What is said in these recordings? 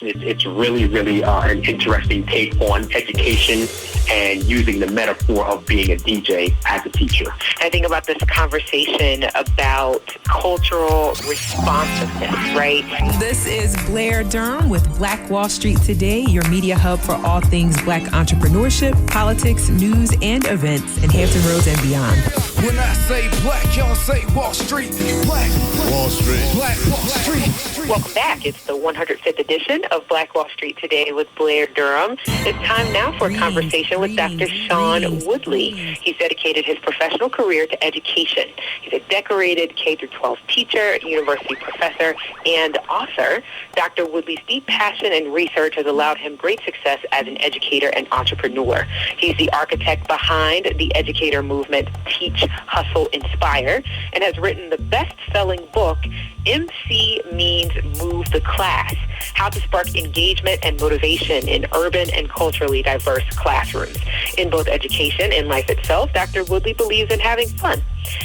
It's really, really an interesting take on education and using the metaphor of being a DJ as a teacher. I think about this conversation about cultural responsiveness, right? This is Blair Durham with Black Wall Street Today, your media hub for all things Black entrepreneurship, politics, news, and events in Hampton Roads and beyond. When I say black, y'all say Wall Street. Black Wall Street. Black Wall Street. Welcome back. It's the 105th edition of Black Wall Street Today with Blair Durham. It's time now for a conversation with Dr. Shaun Woodly. He's dedicated his professional career to education. He's a decorated K-12 teacher, university professor, and author. Dr. Woodley's deep passion and research has allowed him great success as an educator and entrepreneur. He's the architect behind the educator movement Teach, Hustle, Inspire, and has written the best-selling book, MC Means Move the Class, How to Spark Engagement and Motivation in Urban and Culturally Diverse Classrooms. In both education and life itself, Dr. Woodly believes in having fun.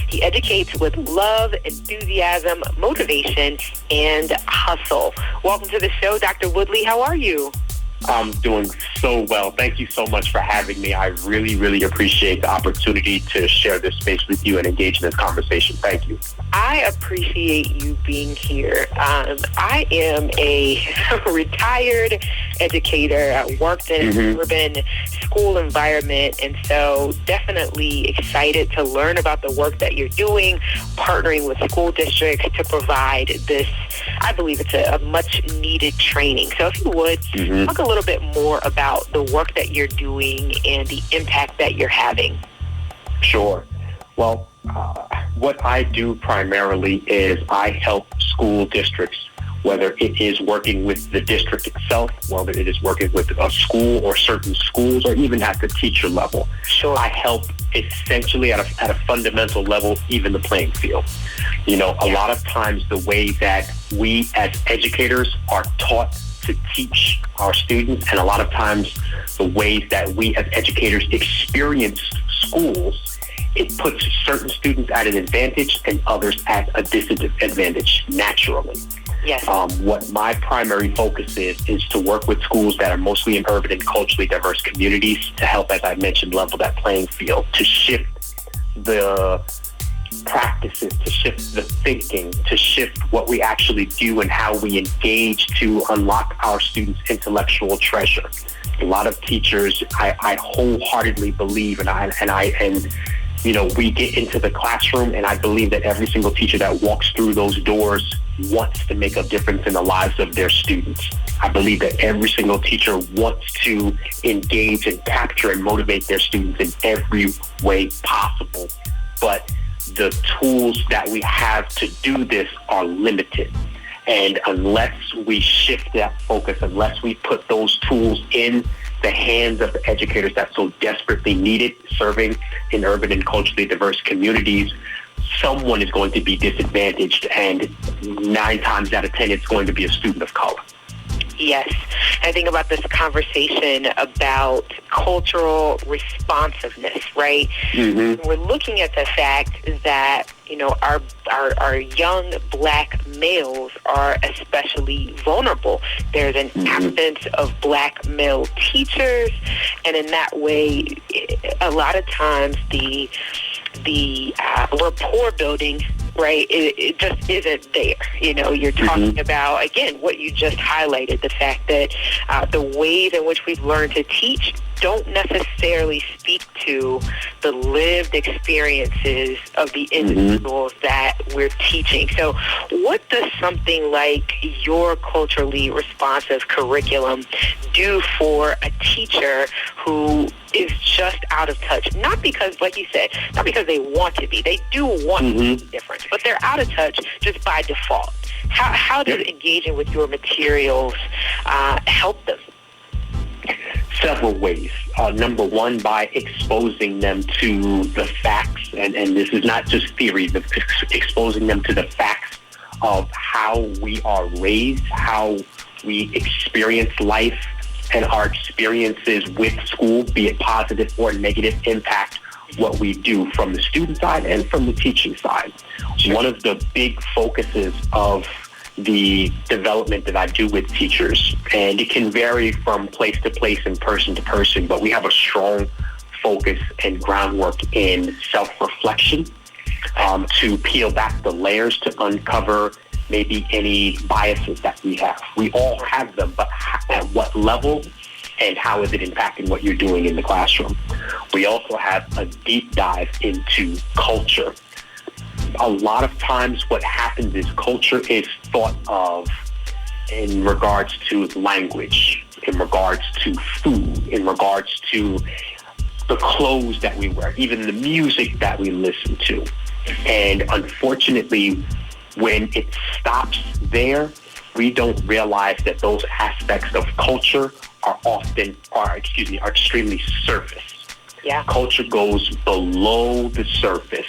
He educates with love, enthusiasm, motivation, and hustle. Welcome to the show, Dr. Woodly. How are you? I'm doing so well. Thank you so much for having me. I really, really appreciate the opportunity to share this space with you and engage in this conversation. Thank you. I appreciate you being here. I am a retired educator. I worked in an urban school environment, and so definitely excited to learn about the work that you're doing, partnering with school districts to provide this, I believe it's a much needed training. So if you would, talk a little bit more about the work that you're doing and the impact that you're having. Sure. Well, what I do primarily is I help school districts, whether it is working with the district itself, whether it is working with a school or certain schools, or even at the teacher level. Sure. I help essentially at a fundamental level, even the playing field. You know, a lot of times the way that we as educators are taught to teach our students, and a lot of times the ways that we as educators experience schools, it puts certain students at an advantage and others at a disadvantage naturally. Yes. What my primary focus is to work with schools that are mostly in urban and culturally diverse communities to help, as I mentioned, level that playing field, to shift the practices, to shift the thinking, to shift what we actually do and how we engage to unlock our students' intellectual treasure. A lot of teachers, I wholeheartedly believe, and you know, we get into the classroom, and I believe that every single teacher that walks through those doors wants to make a difference in the lives of their students. I believe that every single teacher wants to engage and capture and motivate their students in every way possible. But the tools that we have to do this are limited. And unless we shift that focus, unless we put those tools in the hands of the educators that so desperately need it, serving in urban and culturally diverse communities, someone is going to be disadvantaged, and 9 times out of 10, it's going to be a student of color. Yes. I think about this conversation about cultural responsiveness, right? We're looking at the fact that, you know, our young Black males are especially vulnerable. There's an absence of Black male teachers, and in that way, a lot of times the rapport building, right, it just isn't there. You know, you're talking about, again, what you just highlighted, the fact that the ways in which we've learned to teach don't necessarily speak to the lived experiences of the individuals that we're teaching. So what does something like your culturally responsive curriculum do for a teacher who is just out of touch? Not because, like you said, not because they want to be. They do want to be different, but they're out of touch just by default. How does engaging with your materials help them? Several ways. Number one, by exposing them to the facts, and this is not just theory, but exposing them to the facts of how we are raised, how we experience life, and our experiences with school, be it positive or negative, impact what we do from the student side and from the teaching side. One of the big focuses of the development that I do with teachers, and it can vary from place to place and person to person, but we have a strong focus and groundwork in self-reflection to peel back the layers to uncover maybe any biases that we have. We all have them, but at what level and how is it impacting what you're doing in the classroom? We also have a deep dive into culture. A lot of times what happens is culture is thought of in regards to language, in regards to food, in regards to the clothes that we wear, even the music that we listen to. And unfortunately, when it stops there, we don't realize that those aspects of culture are extremely surface. Yeah. Culture goes below the surface,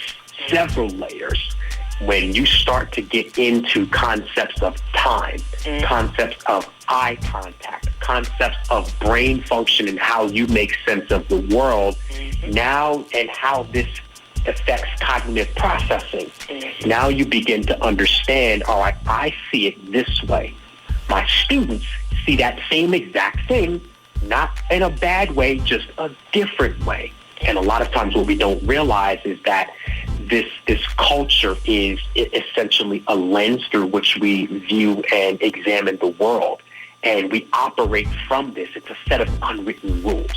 several layers. When you start to get into concepts of time, concepts of eye contact, concepts of brain function and how you make sense of the world now, and how this affects cognitive processing. Now you begin to understand, all right, I see it this way. My students see that same exact thing, not in a bad way, just a different way. And a lot of times what we don't realize is that this culture is essentially a lens through which we view and examine the world. And we operate from this. It's a set of unwritten rules.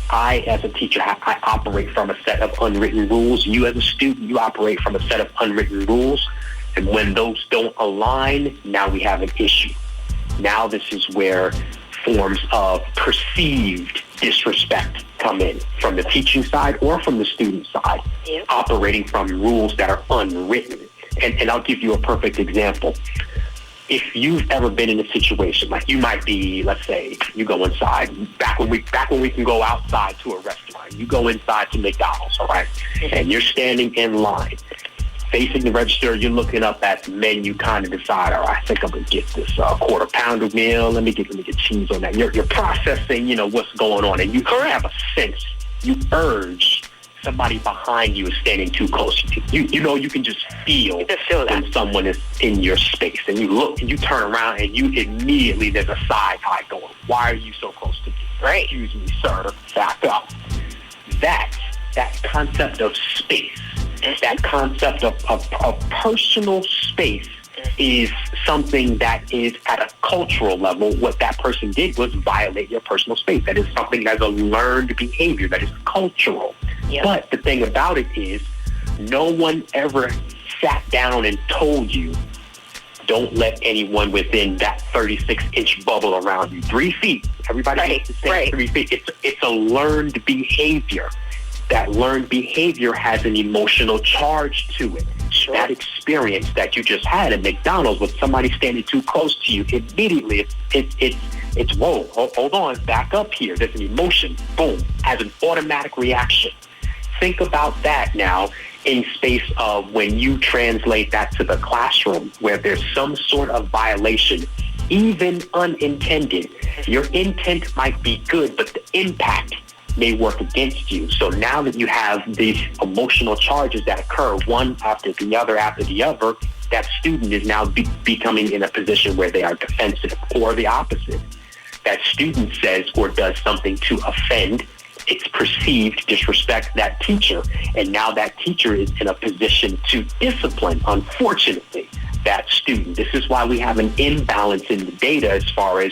I, as a teacher, I operate from a set of unwritten rules. You, as a student, you operate from a set of unwritten rules. And when those don't align, now we have an issue. Now this is where forms of perceived disrespect come in from the teaching side or from the student side, operating from rules that are unwritten. And I'll give you a perfect example. If you've ever been in a situation, like you might be, let's say, you go inside, back when we can go outside to a restaurant, you go inside to McDonald's, all right? And you're standing in line, facing the register, you're looking up at the menu, kind of decide, all right, I think I'm going to get this quarter pounder meal. Let me get cheese on that. You're processing, what's going on. And you have a sense, you urge somebody behind you is standing too close to you. You can just feel when someone is in your space. And you look and you turn around and you immediately, there's a side eye going, why are you so close to me? Right? Excuse me, sir, back up. That concept of space, that concept of personal space is something that is at a cultural level. What that person did was violate your personal space. That is something that's a learned behavior that is cultural. Yep. But the thing about it is no one ever sat down and told you, don't let anyone within that 36-inch bubble around you. 3 feet. Everybody has to say 3 feet. It's a learned behavior. That learned behavior has an emotional charge to it. Sure. That experience that you just had at McDonald's with somebody standing too close to you, immediately it's whoa, hold on, back up here. There's an emotion, boom, has an automatic reaction. Think about that now in space of when you translate that to the classroom where there's some sort of violation, even unintended. Your intent might be good, but the impact may work against you. So now that you have these emotional charges that occur one after the other, that student is now becoming in a position where they are defensive, or the opposite. That student says or does something to offend, it's perceived disrespect that teacher, and now that teacher is in a position to discipline, unfortunately, that student. This is why we have an imbalance in the data as far as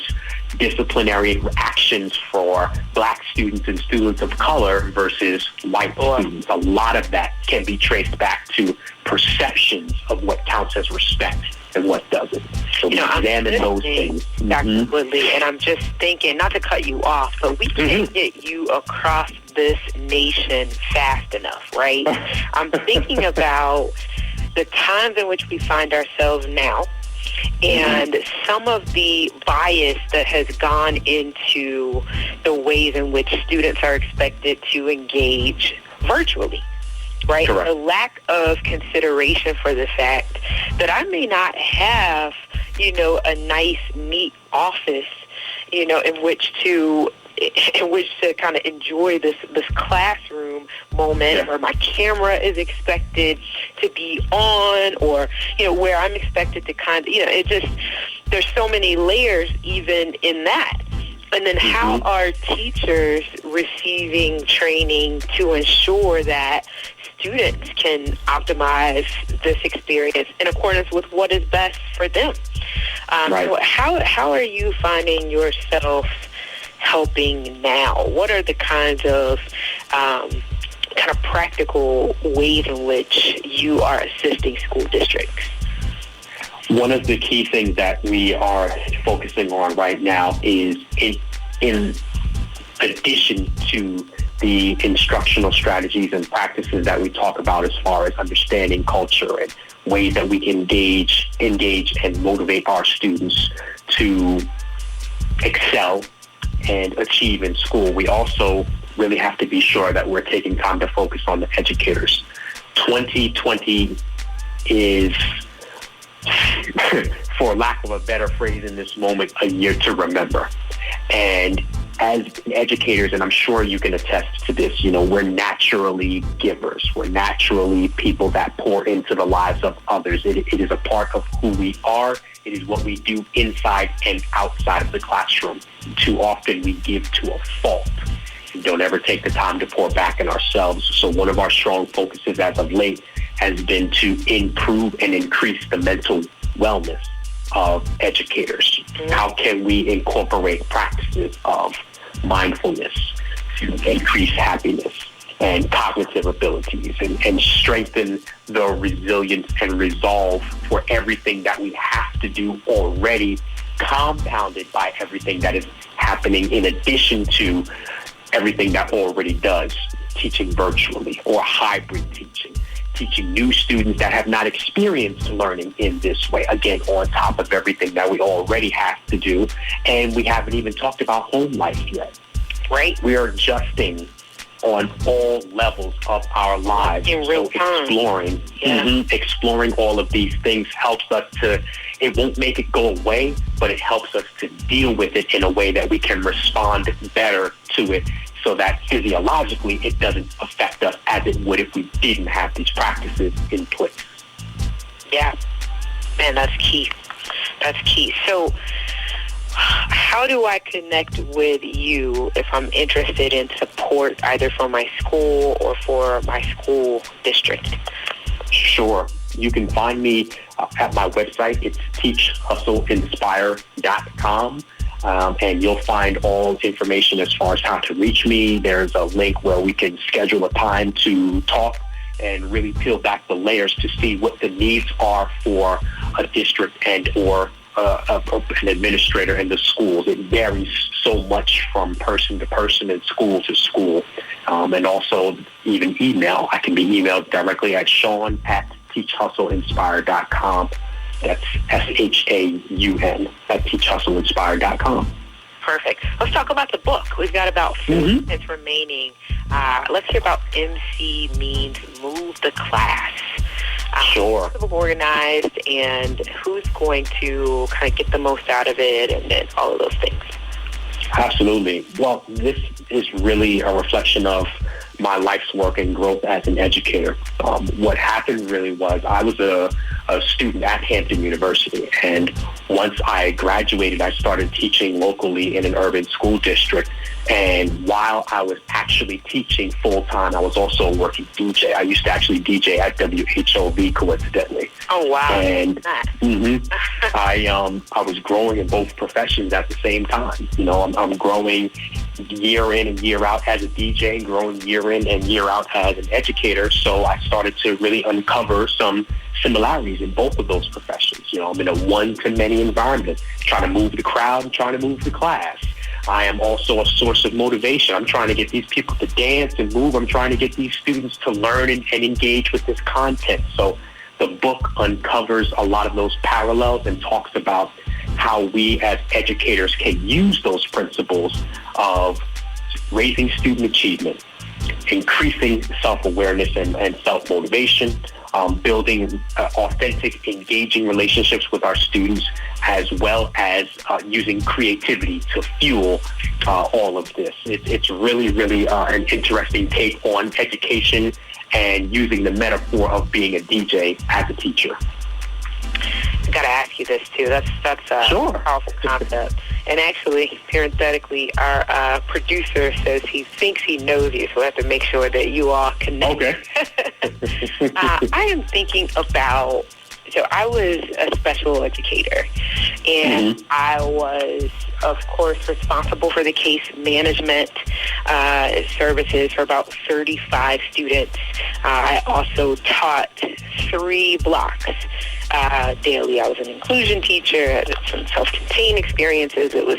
disciplinary actions for Black students and students of color versus white students. A lot of that can be traced back to perceptions of what counts as respect and what doesn't. So we examine those things. Dr. Woodly, and I'm just thinking, not to cut you off, but we can't get you across this nation fast enough, right? I'm thinking about the times in which we find ourselves now, and some of the bias that has gone into the ways in which students are expected to engage virtually, right? Correct. The lack of consideration for the fact that I may not have, a nice, neat office, in which to in which to kind of enjoy this classroom moment, where my camera is expected to be on, or where I'm expected to kind of there's so many layers even in that. And then how are teachers receiving training to ensure that students can optimize this experience in accordance with what is best for them? So how are you finding yourself helping now? What are the kinds of kind of practical ways in which you are assisting school districts? One of the key things that we are focusing on right now is in addition to the instructional strategies and practices that we talk about as far as understanding culture and ways that we can engage and motivate our students to excel and achieve in school, we also really have to be sure that we're taking time to focus on the educators. 2020 is, for lack of a better phrase in this moment, a year to remember. And as educators, and I'm sure you can attest to this, we're naturally givers. We're naturally people that pour into the lives of others. It is a part of who we are. It is what we do inside and outside of the classroom. Too often we give to a fault. We don't ever take the time to pour back in ourselves. So one of our strong focuses as of late has been to improve and increase the mental wellness of educators. How can we incorporate practices of mindfulness to increase happiness and cognitive abilities and strengthen the resilience and resolve for everything that we have to do already, compounded by everything that is happening in addition to everything that already does, teaching virtually or hybrid teaching new students that have not experienced learning in this way, again, on top of everything that we already have to do. And we haven't even talked about home life yet. Right. We are adjusting on all levels of our lives. In real time. Exploring all of these things helps us to, it won't make it go away, but it helps us to deal with it in a way that we can respond better to it, so that physiologically it doesn't affect us as it would if we didn't have these practices in place. Yeah, man, that's key. That's key. So how do I connect with you if I'm interested in support either for my school or for my school district? Sure. You can find me at my website. It's teachhustleinspire.com. And you'll find all information as far as how to reach me. There's a link where we can schedule a time to talk and really peel back the layers to see what the needs are for a district and or an administrator in the schools. It varies so much from person to person and school to school. And also even email. I can be emailed directly at Shaun@teachhustleinspire.com. That's SHAUN at teachhustleinspire.com. Perfect. Let's talk about the book. We've got about 4 minutes remaining. Let's hear about MC Means Move the Class. Sure. Who's organized and who's going to kind of get the most out of it and all of those things? Absolutely. Well, this is really a reflection of my life's work and growth as an educator. What happened really was I was a student at Hampton University, and once I graduated, I started teaching locally in an urban school district. And while I was actually teaching full-time, I was also working DJ. I used to actually DJ at WHOV, coincidentally. Oh, wow. And I was growing in both professions at the same time. I'm growing year in and year out as a DJ, growing year in and year out as an educator. So I started to really uncover some similarities in both of those professions. I'm in a one-to-many environment, trying to move the crowd and trying to move the class. I am also a source of motivation. I'm trying to get these people to dance and move. I'm trying to get these students to learn and engage with this content. So the book uncovers a lot of those parallels and talks about how we as educators can use those principles of raising student achievement, increasing self-awareness and self-motivation, building authentic, engaging relationships with our students, as well as using creativity to fuel all of this. It's really, really an interesting take on education and using the metaphor of being a DJ as a teacher. I got to ask you this, too. That's a Sure. powerful concept. And actually, parenthetically, our producer says he thinks he knows you, so we have to make sure that you all connect. Okay. I am thinking about, so I was a special educator, and I was, of course, responsible for the case management services for about 35 students. I also taught 3 blocks daily. I was an inclusion teacher, had some self-contained experiences. It was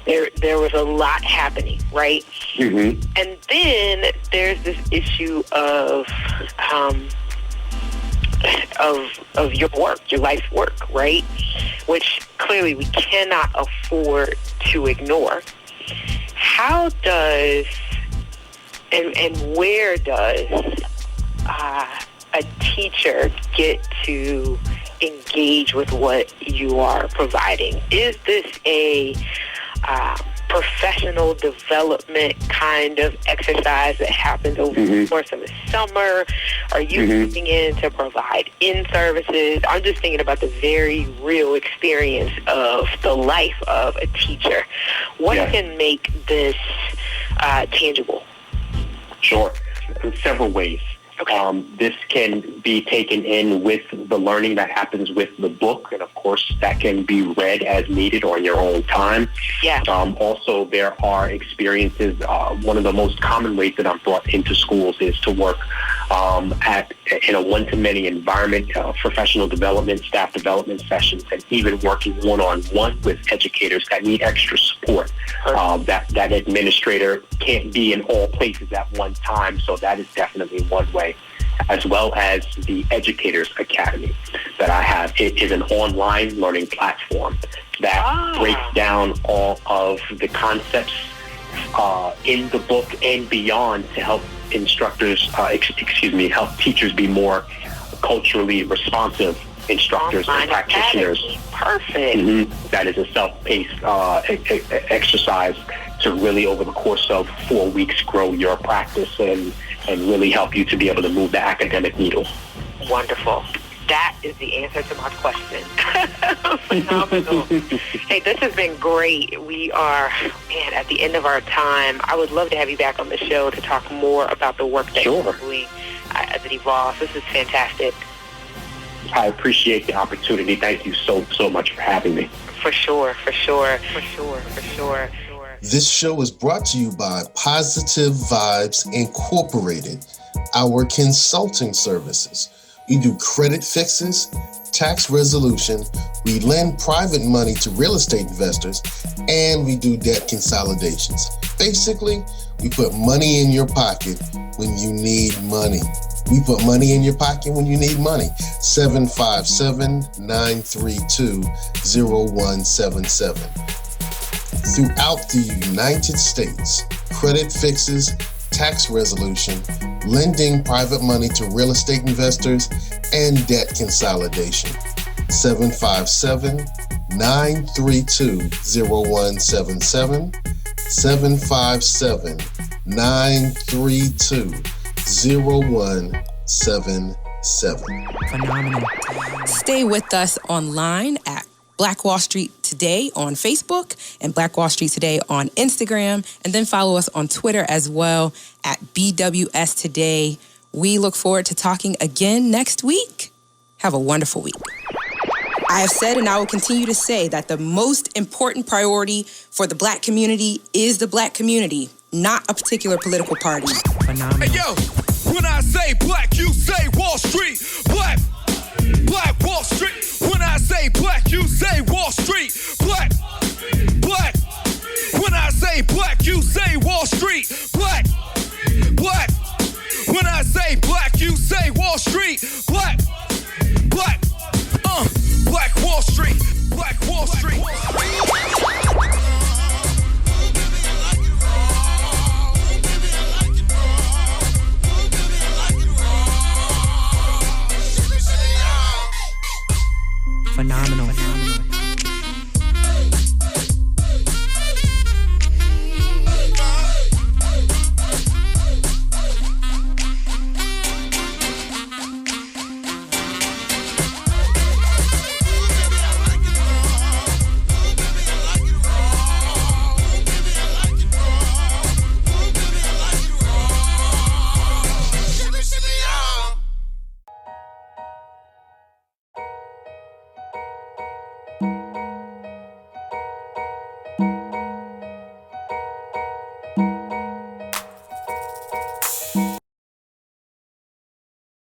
there was a lot happening, right? And then there's this issue of your work, your life's work, right? Which clearly we cannot afford to ignore. How does and where does a teacher get to engage with what you are providing? Is this a professional development kind of exercise that happens over the course of the summer? Are you moving in to provide in-services? I'm just thinking about the very real experience of the life of a teacher. What can make this tangible? Sure. In several ways. Okay. This can be taken in with the learning that happens with the book, and of course that can be read as needed or in your own time. Yeah. Also, there are experiences. One of the most common ways that I'm brought into schools is to work in a one-to-many environment, professional development, staff development sessions, and even working one-on-one with educators that need extra support. That administrator can't be in all places at one time, so that is definitely one way, as well as the Educators Academy that I have. It is an online learning platform that breaks down all of the concepts in the book and beyond to help instructors, help teachers be more culturally responsive instructors and practitioners. Perfect. That is a self-paced exercise to really, over the course of 4 weeks, grow your practice and really help you to be able to move the academic needle. Wonderful. That is the answer to my question. Phenomenal. Hey, this has been great. We are, at the end of our time. I would love to have you back on the show to talk more about the work that you're doing as it evolves. This is fantastic. I appreciate the opportunity. Thank you so much for having me. For sure. This show is brought to you by Positive Vibes Incorporated, our consulting services. We do credit fixes, tax resolution, we lend private money to real estate investors, and we do debt consolidations. Basically, we put money in your pocket when you need money. We put money in your pocket when you need money. 757-932-0177. Throughout the United States, credit fixes, tax resolution, lending private money to real estate investors, and debt consolidation. 757-932-0177. 757-932-0177. Phenomenal. Stay with us online at Black Wall Street Today on Facebook and Black Wall Street Today on Instagram, and then follow us on Twitter as well at BWS Today. We look forward to talking again next week. Have a wonderful week. I have said and I will continue to say that the most important priority for the Black community is the Black community, not a particular political party. Phenomenal. Hey, yo, when I say black, you say Wall Street. Black Wall Street. When I say black, you say Wall Street. Black. When I say black, you say Wall Street.